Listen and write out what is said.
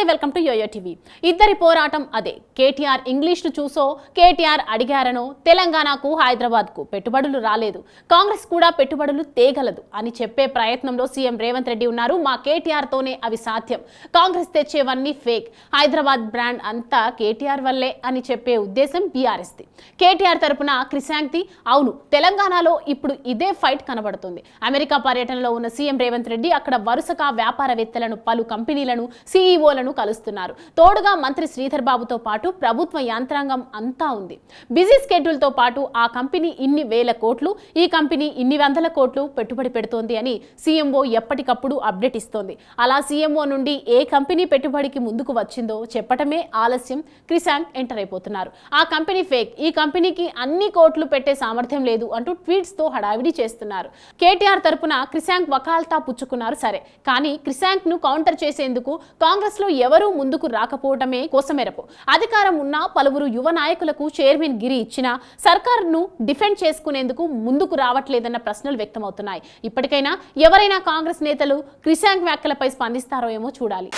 నమస్తే, welcome to yo-yo TV. ఇద్దరి పోరాటం అదే. కేటీఆర్ ఇంగ్లీష్ ను చూసో కేటీఆర్ అడిగారనో తెలంగాణకు హైదరాబాద్కు పెట్టుబడులు రాలేదు, కాంగ్రెస్ కూడా పెట్టుబడులు తేగలదు అని చెప్పే ప్రయత్నంలో సీఎం రేవంత్ రెడ్డి ఉన్నారు. మా కేటీఆర్ తోనే అవి సాధ్యం, కాంగ్రెస్ తెచ్చేవన్నీ ఫేక్, హైదరాబాద్ బ్రాండ్ అంతా కేటీఆర్ వల్లే అని చెప్పే ఉద్దేశం బీఆర్ఎస్ ది. కేటీఆర్ తరపున క్రిశాంక్తి అవును, తెలంగాణలో ఇప్పుడు ఇదే ఫైట్ కనబడుతుంది. అమెరికా పర్యటనలో ఉన్న సీఎం రేవంత్ రెడ్డి అక్కడ వరుసగా వ్యాపారవేత్తలను, పలు కంపెనీలను, సీఈఓలను కలుస్తున్నారు. తోడుగా మంత్రి శ్రీధర్ బాబుతో పాటు ప్రభుత్వ యంత్రాంగం అంతా ఉంది. బిజీ స్కెడ్యూల్ తో పాటు ఆ కంపెనీ ఇన్ని వేల కోట్లు, ఈ కంపెనీ ఇన్ని వందల కోట్లు పెట్టుబడి పెడుతోంది అని సీఎంఓ ఎప్పటికప్పుడు అప్డేట్ ఇస్తోంది. అలా సీఎంఓ నుండి ఏ కంపెనీ పెట్టుబడికి ముందుకు వచ్చిందో చెప్పటమే ఆలస్యం. క్రిశాంక్ ఎంటర్ అయిపోతున్నారు. ఆ కంపెనీ ఫేక్, ఈ కంపెనీకి అన్ని కోట్లు పెట్టే సామర్థ్యం లేదు అంటూ ట్వీట్స్ తో హడావిడి చేస్తున్నారు. కేటీఆర్ తరపున క్రిశాంక్ వకాల్తా పుచ్చుకున్నారు సరే, కానీ క్రిశాంక్ ను కౌంటర్ చేసేందుకు కాంగ్రెస్ లో ఎవరూ ముందుకు రాకపోవటమే కోసమెరపు. అధికారం ఉన్న పలువురు యువ నాయకులకు చైర్మన్ గిరి ఇచ్చినా సర్కారును డిఫెండ్ చేసుకునేందుకు ముందుకు రావట్లేదన్న ప్రశ్నలు వ్యక్తమవుతున్నాయి. ఇప్పటికైనా ఎవరైనా కాంగ్రెస్ నేతలు క్రిశాంక్ వ్యాఖ్యలపై స్పందిస్తారో ఏమో చూడాలి.